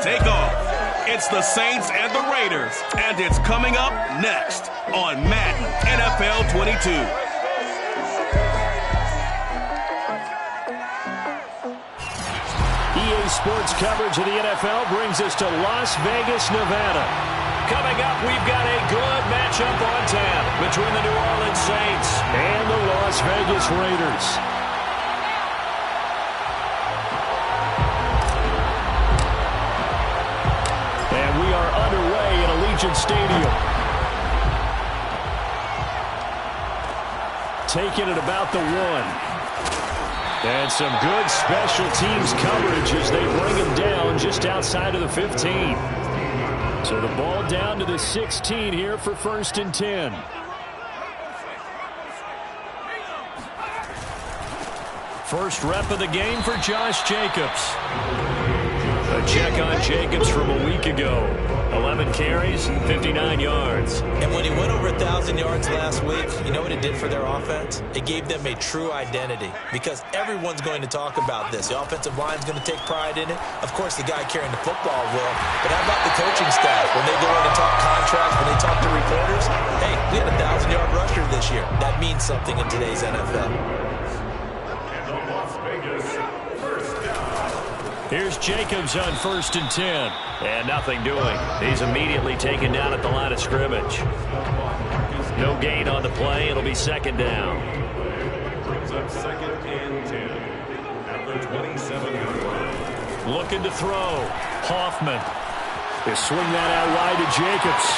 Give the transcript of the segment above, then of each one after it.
take off. It's the Saints and the Raiders, and it's coming up next on Madden NFL 22. EA Sports coverage of the NFL brings us to Las Vegas, Nevada. Coming up, we've got a good matchup on tap between the New Orleans Saints and the Las Vegas Raiders. And we are underway at Allegiant Stadium. Taking it about the 1. And some good special teams coverage as they bring him down just outside of the 15. So the ball down to the 16 here for 1st and 10. First rep of the game for Josh Jacobs. A check on Jacobs from a week ago. 11 carries, 59 yards. And when he went over 1,000 yards last week, you know what it did for their offense? It gave them a true identity because everyone's going to talk about this. The offensive line's going to take pride in it. Of course, the guy carrying the football will. But how about the coaching staff? When they go in and talk contracts, when they talk to reporters, hey, we had a 1,000-yard rusher this year. That means something in today's NFL. Here's Jacobs on 1st and 10. And nothing doing. He's immediately taken down at the line of scrimmage. No gain on the play. It'll be 2nd down. Brings up 2nd and 10 at the 27-yard line. Looking to throw. Hoffman. They swing that out wide to Jacobs.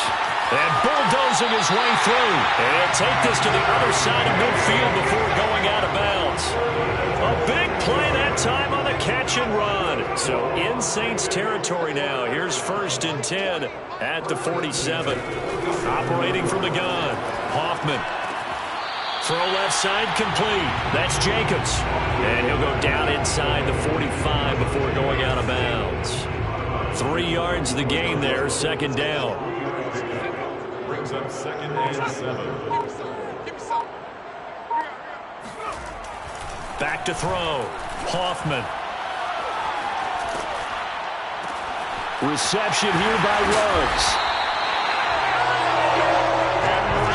And bulldozing his way through. And take this to the other side of midfield before going out of bounds. A big play that time on the catch and run. So in Saints territory now. Here's 1st and 10 at the 47. Operating from the gun. Hoffman. Throw left side complete. That's Jacobs. And he'll go down inside the 45 before going out of bounds. 3 yards the gain there. 2nd down. Brings up 2nd and 7. Back to throw. Hoffman. Reception here by Ruggs.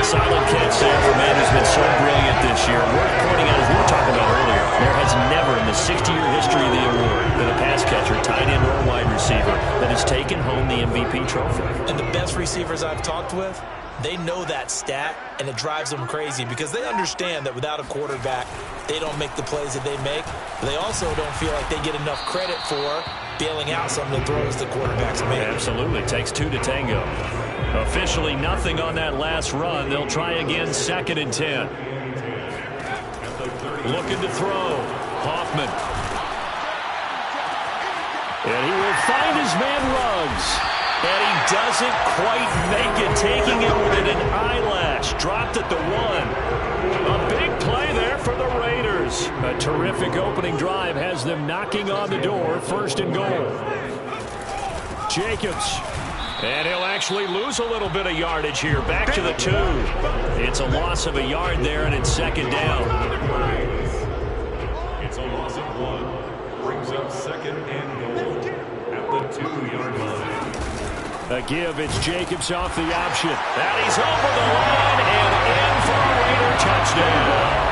Solid catch there for a man who's been so brilliant this year. Worth pointing out, as we were talking about earlier, there has never in the 60-year history of the award been a pass catcher, tight end, or wide receiver that has taken home the MVP trophy. And the best receivers I've talked with, they know that stat, and it drives them crazy because they understand that without a quarterback, they don't make the plays that they make. But they also don't feel like they get enough credit for bailing out some of the throws the quarterbacks make. Absolutely. Takes 2 to tango. Officially nothing on that last run. They'll try again 2nd and 10. Looking to throw. Hoffman. And he will find his man Ruggs. And he doesn't quite make it, taking it within an eyelash. Dropped at the 1. A big play there for the Raiders. A terrific opening drive has them knocking on the door. 1st and goal. Jacobs. And he'll actually lose a little bit of yardage here. Back to the 2. It's a loss of a yard there, and it's 2nd down. It's a loss of 1. Brings up 2nd and goal at the 2-yard line. A give, it's Jacobs off the option. And he's over the line and in for a Raider touchdown.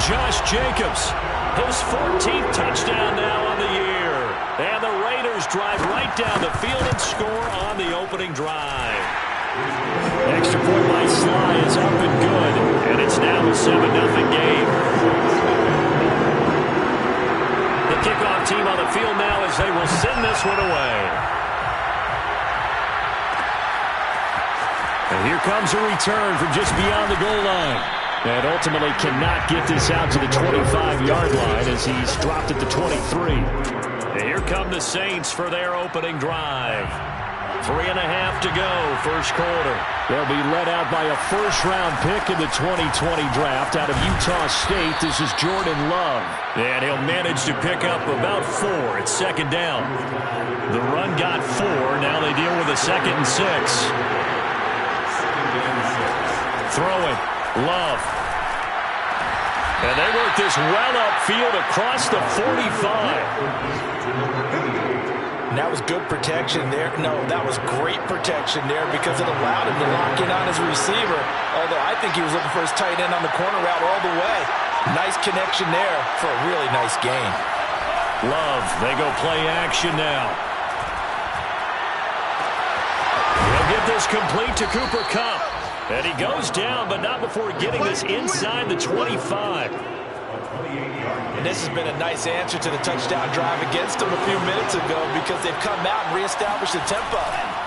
Josh Jacobs, his 14th touchdown now on the year. And the Raiders drive right down the field and score on the opening drive. Extra point by Sly is up and good. And it's now a 7-0 game. The kickoff team on the field now as they will send this one away. And here comes a return from just beyond the goal line. And ultimately cannot get this out to the 25-yard line as he's dropped at the 23. And here come the Saints for their opening drive. 3.5 to go, first quarter. They'll be led out by a first-round pick in the 2020 draft out of Utah State. This is Jordan Love. And he'll manage to pick up about 4. It's 2nd down. The run got 4. Now they deal with a 2nd and 6. Throwing. Love. And they work this well upfield across the 45. And that was good protection there. No, that was great protection there because it allowed him to lock in on his receiver. Although I think he was looking for his tight end on the corner route all the way. Nice connection there for a really nice gain. Love, they go play action now. He'll get this complete to Cooper Kupp. And he goes down, but not before getting this inside the 25. And this has been a nice answer to the touchdown drive against them a few minutes ago because they've come out and reestablished the tempo.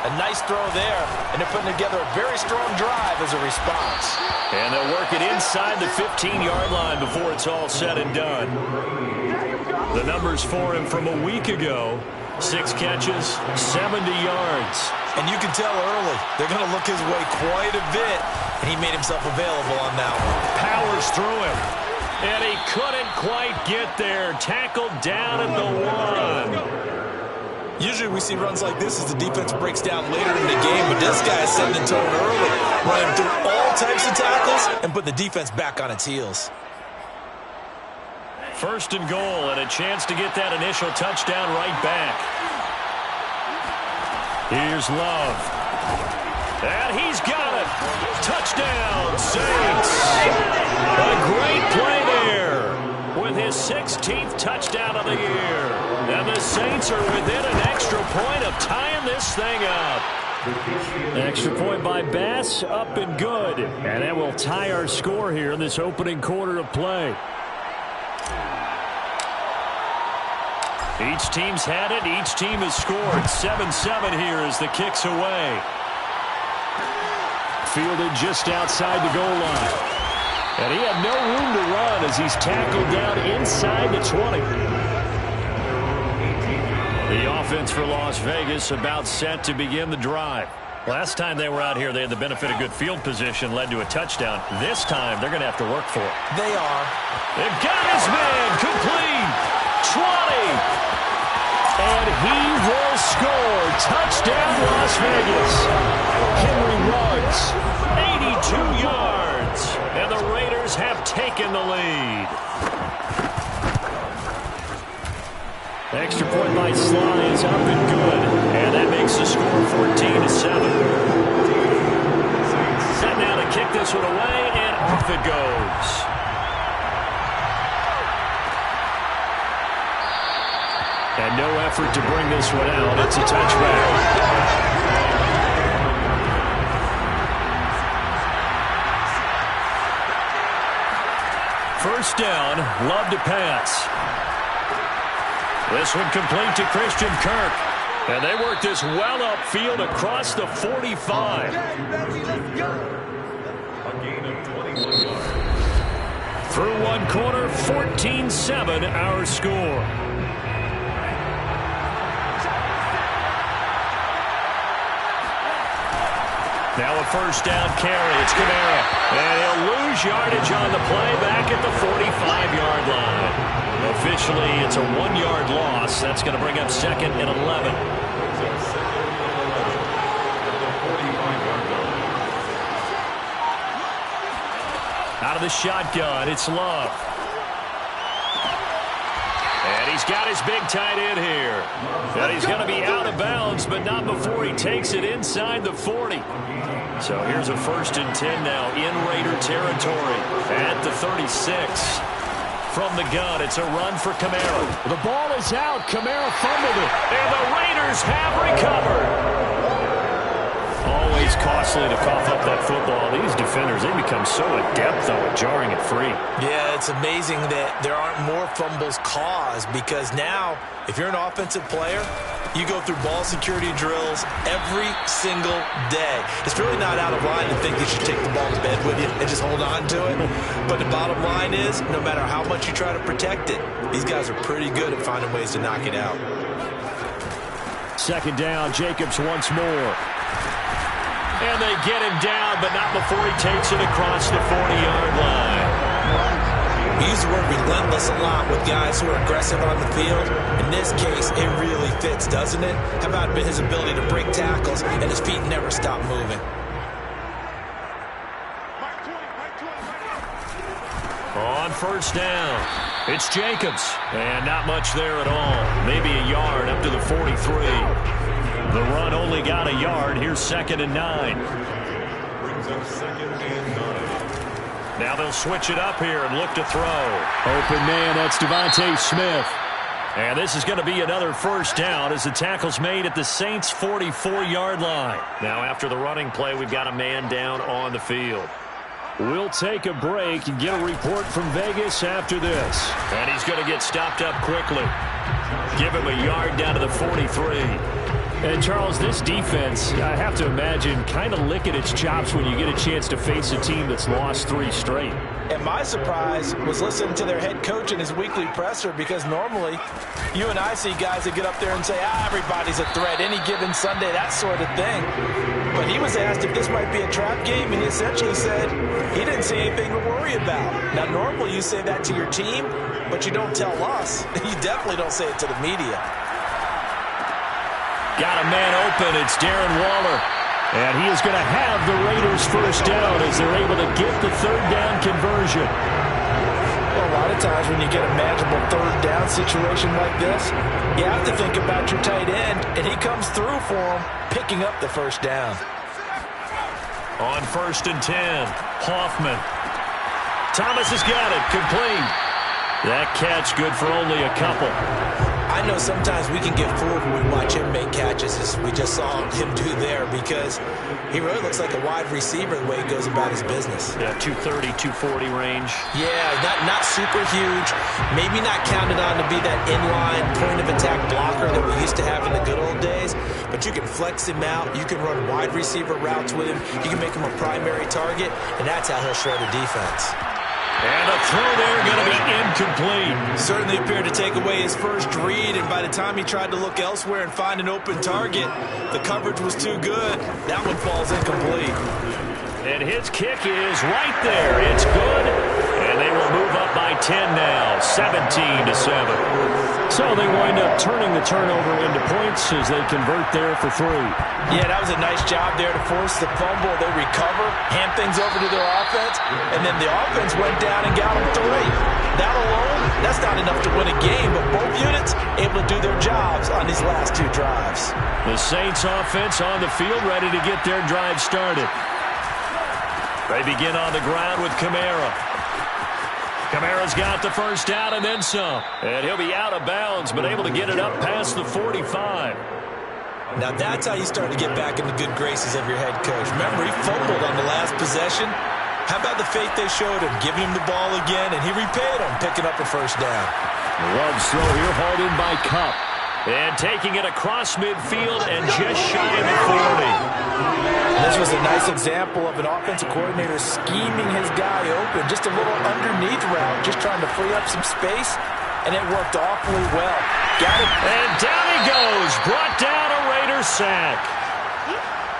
A nice throw there, and they're putting together a very strong drive as a response. And they'll work it inside the 15-yard line before it's all said and done. The numbers for him from a week ago: 6 catches, 70 yards. And you can tell early, they're going to look his way quite a bit, and he made himself available on that one. Powers through him. And he couldn't quite get there. Tackled down at the 1. Usually we see runs like this as the defense breaks down later in the game, but this guy is setting the tone early, running through all types of tackles and put the defense back on its heels. First and goal, and a chance to get that initial touchdown right back. Here's Love. And he's got it. Touchdown, Saints. A great play there with his 16th touchdown of the year. And the Saints are within an extra point of tying this thing up. Extra point by Bass, up and good. And that will tie our score here in this opening quarter of play. Each team's had it. Each team has scored. 7-7 here as the kick's away. Fielded just outside the goal line. And he had no room to run as he's tackled down inside the 20. The offense for Las Vegas about set to begin the drive. Last time they were out here, they had the benefit of good field position, led to a touchdown. This time, they're going to have to work for it. They are. They've got his man complete. 20. And he will score. Touchdown, Las Vegas. Henry Ruggs, 82 yards. And the Raiders have taken the lead. Extra point by Sly is up and good. And that makes the score 14-7. Set now to kick this one away, and off it goes. And no effort to bring this one out. It's a touchback. First down, Love to pass. This one complete to Christian Kirk. And they work this well upfield across the 45. Through one quarter, 14-7 our score. Now a first down carry. It's Kamara. And he'll lose yardage on the play back at the 45-yard line. Officially, it's a 1-yard loss. That's going to bring up 2nd and 11. Out of the shotgun, it's Love. And he's got his big tight end here. And he's going to be out of bounds, but not before he takes it inside the 40. So here's a 1st and 10 now in Raider territory at the 36. From the gun, it's a run for Kamara. The ball is out. Kamara fumbled it. And the Raiders have recovered. Always costly to cough up that football. These defenders, they become so adept, though, at jarring it free. Yeah, it's amazing that there aren't more fumbles caused because now, if you're an offensive player, you go through ball security drills every single day. It's really not out of line to think that you take the ball to bed with you and just hold on to it. But the bottom line is, no matter how much you try to protect it, these guys are pretty good at finding ways to knock it out. Second down, Jacobs once more. And they get him down, but not before he takes it across the 40-yard line. We use the word relentless a lot with guys who are aggressive on the field. In this case, it really fits, doesn't it? How about his ability to break tackles and his feet never stop moving? On first down, It's Jacobs. And not much there at all. Maybe a yard up to the 43. The run only got a yard. Here's 2nd and 9. Brings up 2nd and 9. Now they'll switch it up here and look to throw. Open man, that's Devontae Smith. And this is going to be another first down as the tackle's made at the Saints' 44-yard line. Now after the running play, we've got a man down on the field. We'll take a break and get a report from Vegas after this. And he's going to get stopped up quickly. Give him a yard down to the 43. And, Charles, this defense, I have to imagine, kind of licking its chops when you get a chance to face a team that's lost 3 straight. And my surprise was listening to their head coach in his weekly presser, because normally you and I see guys that get up there and say, everybody's a threat any given Sunday, that sort of thing. But he was asked if this might be a trap game, and he essentially said he didn't see anything to worry about. Now, normally you say that to your team, but you don't tell us. You definitely don't say it to the media. Got a man open. It's Darren Waller. And he is going to have the Raiders first down as they're able to get the 3rd down conversion. Well, a lot of times when you get a manageable 3rd down situation like this, you have to think about your tight end, and he comes through for him, picking up the first down. On 1st and 10, Hoffman. Thomas has got it, complete. That catch good for only a couple. I know sometimes we can get fooled when we watch him make catches, as we just saw him do there, because he really looks like a wide receiver the way he goes about his business. Yeah, 230, 240 range. Yeah, not super huge. Maybe not counted on to be that inline point-of-attack blocker that we used to have in the good old days, but you can flex him out. You can run wide receiver routes with him. You can make him a primary target, and that's how he'll shred a defense. And a throw there going to be incomplete. Certainly appeared to take away his first read, and by the time he tried to look elsewhere and find an open target, the coverage was too good. That one falls incomplete. And his kick is right there. It's good. And they will move up by 10 now, 17-7. So they wind up turning the turnover into points as they convert there for 3. Yeah, that was a nice job there to force the fumble. They recover, hand things over to their offense, and then the offense went down and got them 3. That alone, that's not enough to win a game, but both units able to do their jobs on these last 2 drives. The Saints offense on the field ready to get their drive started. They begin on the ground with Kamara. Kamara's got the first down and then some. And he'll be out of bounds, but able to get it up past the 45. Now that's how you start to get back in the good graces of your head coach. Remember, he fumbled on the last possession. How about the faith they showed him, giving him the ball again, and he repaid him, picking up a first down. Love's throw here hauled in by Kupp. And taking it across midfield and just shy of the 40. This was a nice example of an offensive coordinator scheming his guy open. Just a little underneath route, just trying to free up some space, and it worked awfully well. Got it. And down he goes. Brought down a Raider sack.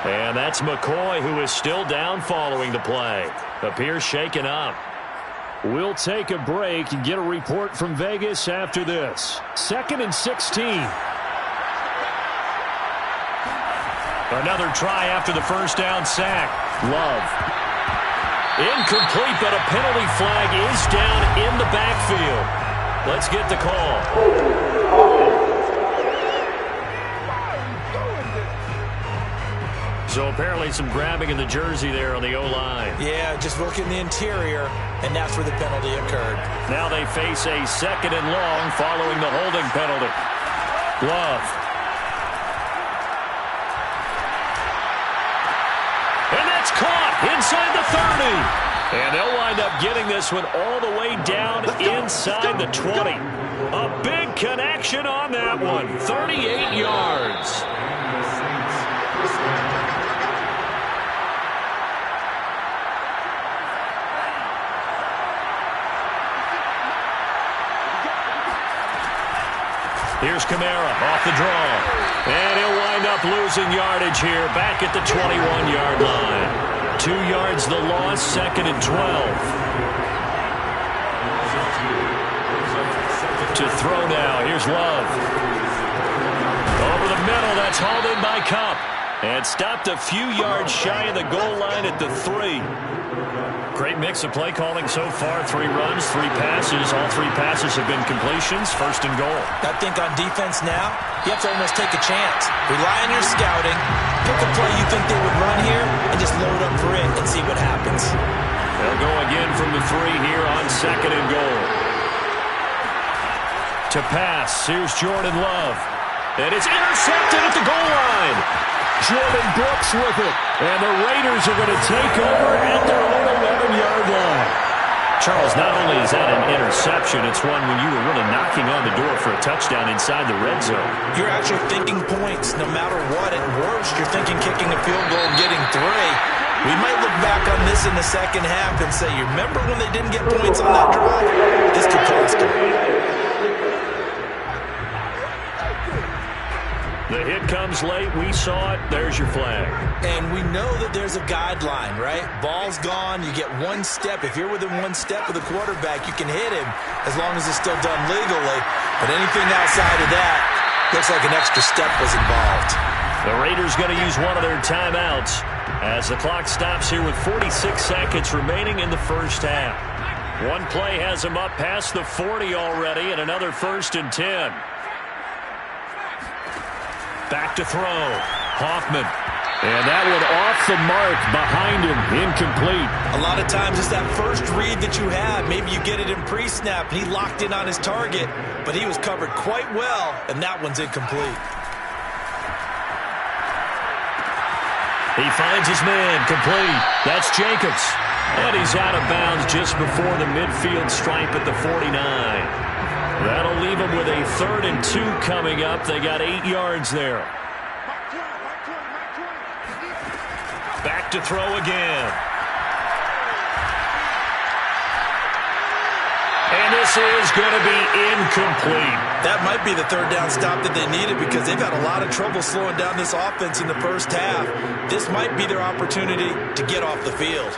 And that's McCoy, who is still down following the play. Appears shaken up. We'll take a break and get a report from Vegas after this. 2nd and 16. Another try after the first down sack. Love. Incomplete, but a penalty flag is down in the backfield. Let's get the call. So apparently some grabbing in the jersey there on the O-line. Yeah, just look in the interior, and that's where the penalty occurred. Now they face a 2nd and long following the holding penalty. Love. And that's caught inside the 30. And they'll wind up getting this one all the way down inside the 20. A big connection on that one. 38 yards. Here's Kamara off the draw. And he'll wind up losing yardage here back at the 21-yard line. 2 yards the loss, 2nd and 12. To throw now, here's Love. Over the middle, that's hauled in by Kupp. And stopped a few yards shy of the goal line at the 3. Great mix of play calling so far. 3 runs, 3 passes. All 3 passes have been completions. First and goal. I think on defense now, you have to almost take a chance. Rely on your scouting. Pick a play you think they would run here and just load up for it and see what happens. They'll go again from the 3 here on second and goal. To pass, here's Jordan Love. And it's intercepted at the goal line. Jordan Brooks with it. And the Raiders are going to take over at their own 11-yard line. Charles, not only is that an interception, it's one when you were really knocking on the door for a touchdown inside the red zone. You're actually thinking points no matter what. At worst, you're thinking kicking a field goal and getting 3. We might look back on this in the second half and say, you remember when they didn't get points on that drive? This could cost them. The hit comes late. We saw it. There's your flag. And we know that there's a guideline, right? Ball's gone. You get 1 step. If you're within 1 step of the quarterback, you can hit him as long as it's still done legally. But anything outside of that looks like an extra step was involved. The Raiders going to use one of their timeouts as the clock stops here with 46 seconds remaining in the first half. One play has them up past the 40 already, and another 1st and 10. Back to throw. Hoffman. And that one off the mark behind him. Incomplete. A lot of times it's that first read that you have. Maybe you get it in pre-snap. He locked in on his target, but he was covered quite well, and that one's incomplete. He finds his man. Complete. That's Jacobs. And he's out of bounds just before the midfield stripe at the 49. That'll leave them with a 3rd and 2 coming up. They got 8 yards there. Back to throw again. And this is going to be incomplete. That might be the 3rd down stop that they needed because they've had a lot of trouble slowing down this offense in the first half. This might be their opportunity to get off the field.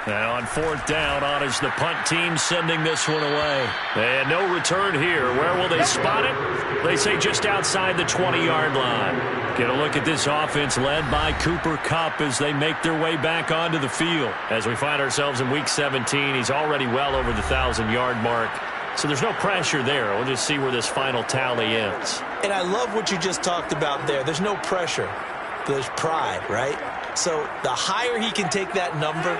Now on 4th down, on is the punt team sending this one away. And no return here. Where will they spot it? They say just outside the 20-yard line. Get a look at this offense led by Cooper Kupp as they make their way back onto the field. As we find ourselves in Week 17, he's already well over the 1,000-yard mark. So there's no pressure there. We'll just see where this final tally ends. And I love what you just talked about there. There's no pressure. There's pride, right? So the higher he can take that number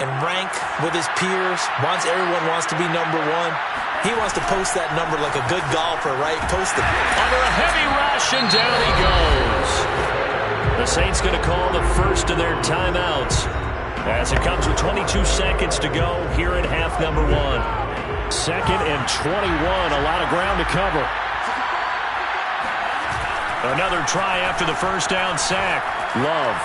and rank with his peers, everyone wants to be number 1. He wants to post that number like a good golfer, right? Post it. Under a heavy rush, and down he goes. The Saints going to call the first of their timeouts as it comes with 22 seconds to go here in half number 1. 2nd and 21, a lot of ground to cover. Another try after the first down sack. Love.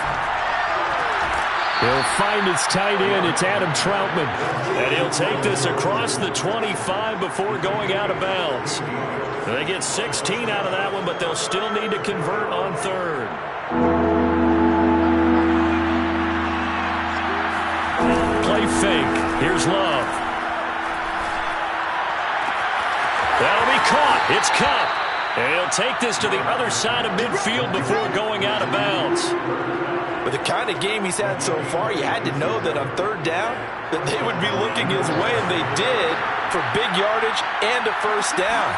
He'll find his tight end. It's Adam Troutman. And he'll take this across the 25 before going out of bounds. They get 16 out of that one, but they'll still need to convert on 3rd. Play fake. Here's Love. That'll be caught. It's Kupp. And he'll take this to the other side of midfield before going out of bounds. With the kind of game he's had so far, you had to know that on 3rd down that they would be looking his way, and they did, for big yardage and a 1st down.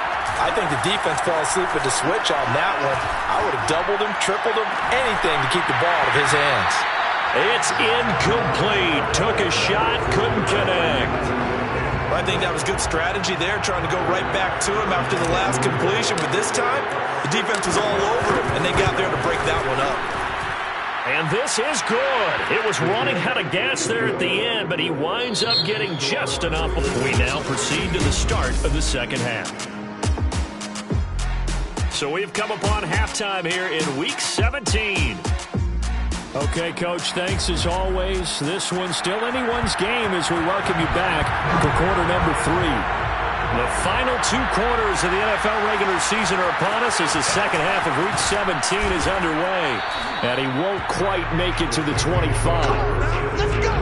I think the defense fell asleep with the switch on that one. I would have doubled him, tripled him, anything to keep the ball out of his hands. It's incomplete. Took a shot, couldn't connect. I think that was good strategy there, trying to go right back to him after the last completion. But this time, the defense was all over him, and they got there to break that one up. And this is good. It was running out of gas there at the end, but he winds up getting just enough. We now proceed to the start of the second half. So we've come upon halftime here in Week 17. Okay, Coach, thanks as always. This one's still anyone's game as we welcome you back for quarter number 3. The final 2 quarters of the NFL regular season are upon us as the second half of Week 17 is underway. And he won't quite make it to the 25. Let's go!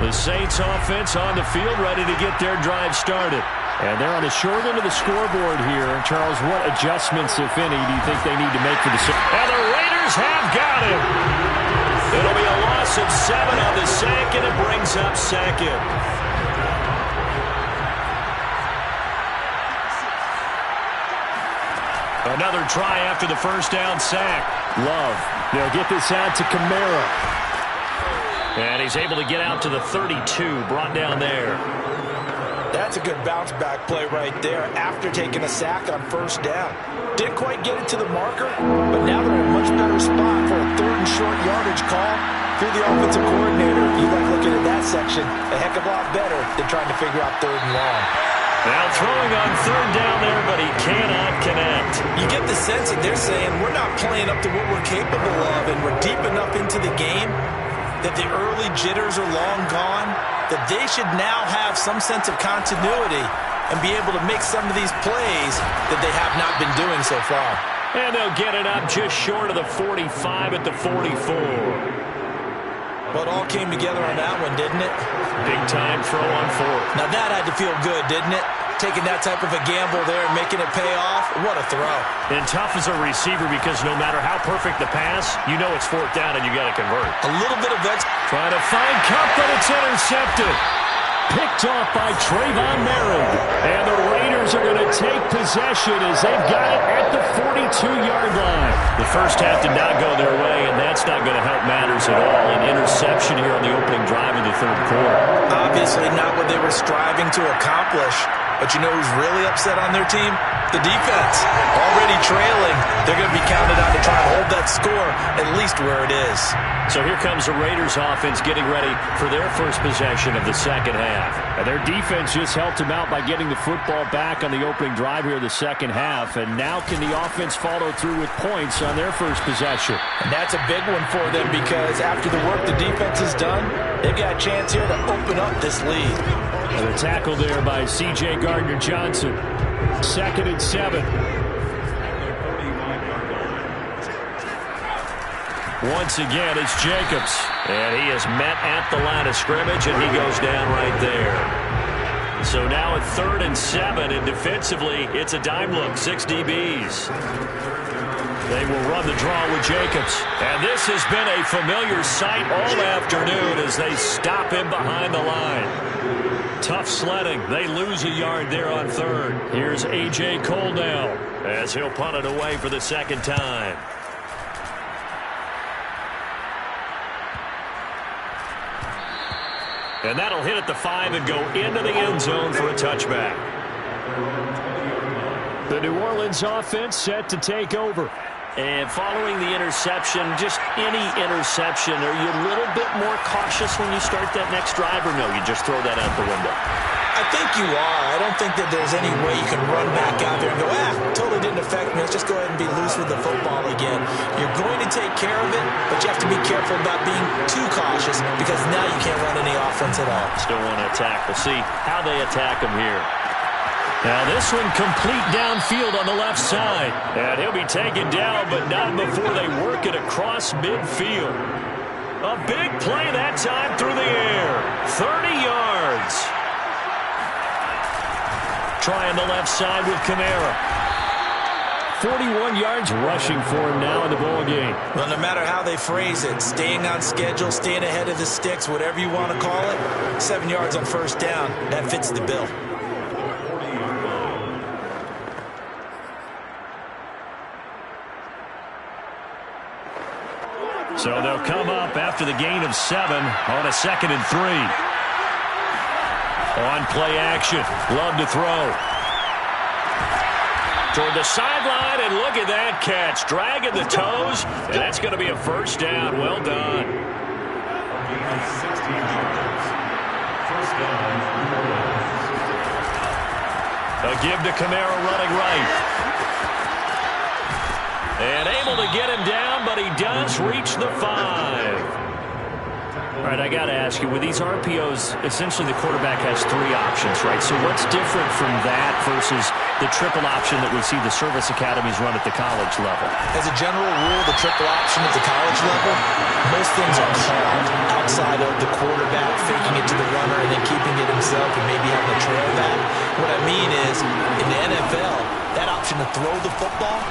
The Saints offense on the field ready to get their drive started. And they're on the short end of the scoreboard here. Charles, what adjustments, if any, do you think they need to make for the... And the Raiders have got him. It'll be a loss of 7 on the sack, and it brings up second. Another try after the first down sack. Love. They'll get this out to Kamara. And he's able to get out to the 32, brought down there. That's a good bounce-back play right there after taking a sack on first down. Didn't quite get it to the marker, but now they're in a much better spot for a 3rd and short yardage call through the offensive coordinator. You like looking at that section a heck of a lot better than trying to figure out 3rd and long. Now throwing on 3rd down there, but he cannot connect. You get the sense that they're saying we're not playing up to what we're capable of, and we're deep enough into the game that the early jitters are long gone, that they should now have some sense of continuity and be able to make some of these plays that they have not been doing so far. And they'll get it up just short of the 45 at the 44. Well, it all came together on that one, didn't it? Big time throw on 4th. Now that had to feel good, didn't it? Taking that type of a gamble there and making it pay off. What a throw. And tough as a receiver because no matter how perfect the pass, you know it's 4th down and you got to convert. A little bit of that. Trying to find Kupp, but it's intercepted. Picked off by Trayvon Merritt. And the Raiders are going to take possession as they've got it at the 42-yard line. The first half did not go their way, and that's not going to help matters at all. An interception here on the opening drive of the 3rd quarter. Obviously not what they were striving to accomplish. But you know who's really upset on their team? The defense. Already trailing. They're going to be counted on to try and hold that score at least where it is. So here comes the Raiders offense getting ready for their first possession of the second half. And their defense just helped them out by getting the football back on the opening drive here of the second half. And now can the offense follow through with points on their first possession? And that's a big one for them because after the work the defense has done, they've got a chance here to open up this lead. And a tackle there by C.J. Gardner-Johnson. 2nd and 7. Once again, it's Jacobs. And he is met at the line of scrimmage, and he goes down right there. So now at 3rd and 7, and defensively, it's a dime look, 6 DBs. They will run the draw with Jacobs. And this has been a familiar sight all afternoon as they stop him behind the line. Tough sledding. They lose a yard there on 3rd. Here's A.J. Cole now as he'll punt it away for the 2nd time. And that'll hit at the 5 and go into the end zone for a touchback. The New Orleans offense set to take over. And following the interception, just any interception, are you a little bit more cautious when you start that next drive, or no, you just throw that out the window? I think you are. I don't think that there's any way you can run back out there and go, totally didn't affect me. Let's just go ahead and be loose with the football again. You're going to take care of it, but you have to be careful about being too cautious because now you can't run any offense at all. Still want to attack. We'll see how they attack him here. Now this one complete downfield on the left side. And he'll be taken down, but not before they work it across midfield. A big play that time through the air. 30 yards. Trying the left side with Kamara. 41 yards rushing for him now in the ball game. Well, no matter how they phrase it, staying on schedule, staying ahead of the sticks, whatever you want to call it, 7 yards on first down, that fits the bill. So they'll come up after the gain of 7 on a 2nd and 3. On play action. Love to throw. Toward the sideline, and look at that catch. Dragging the toes, and that's going to be a first down. Well done. A give to Kamara running right. And able to get him down, but he does reach the 5. All right, I got to ask you, with these RPOs, essentially the quarterback has three options, right? So what's different from that versus the triple option that we see the service academies run at the college level? As a general rule, the triple option at the college level, most things are called outside of the quarterback faking it to the runner and then keeping it himself and maybe having a trail back. What I mean is, in the NFL, that option to throw the football.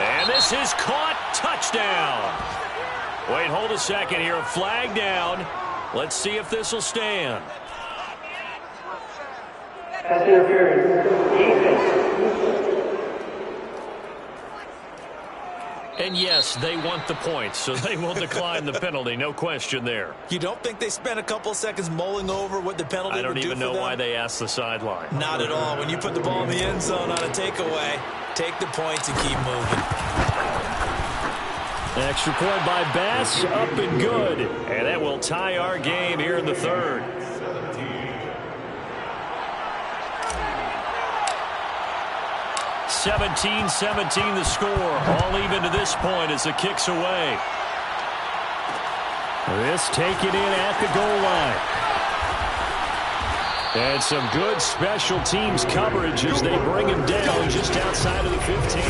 And this is caught. Touchdown. Wait, hold a second here. Flag down. Let's see if this will stand. And yes, they want the points, so they will decline the penalty. No question there. You don't think they spent a couple seconds mulling over what the penalty would do for them? I don't even know why they asked the sideline. Not at all. When you put the ball in the end zone on a takeaway, take the points and keep moving. Extra point by Bass, up and good. And that will tie our game here in the third. (17-17) the score. All even to this point as the kick's away. This taken in at the goal line. And some good special teams coverage as they bring him down just outside of the 15.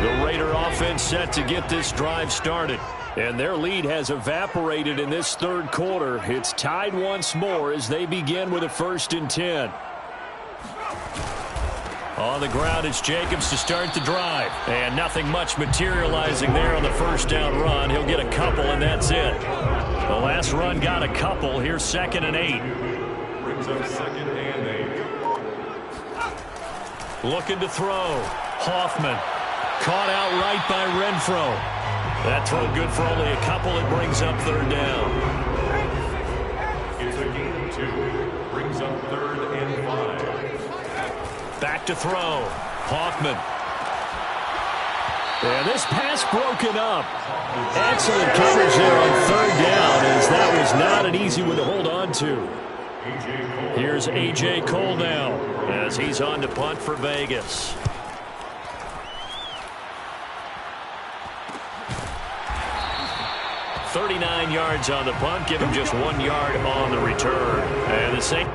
The Raider offense set to get this drive started. And their lead has evaporated in this third quarter. It's tied once more as they begin with a 1st and 10. On the ground, it's Jacobs to start the drive. And nothing much materializing there on the first down run. He'll get a couple, and that's it. The last run got a couple. Here's 2nd and 8. Brings up 2nd and 8. Looking to throw. Hoffman. Caught out right by Renfro. That throw good for only a couple. It brings up 3rd down. It's a gain of 2. Brings up 3rd and 5. Back to throw. Hoffman. And this pass broken up. Excellent coverage there on 3rd down, as that was not an easy one to hold on to. Here's A.J. Cole now as he's on to punt for Vegas. 39 yards on the punt, give him just 1 yard on the return. And the Saints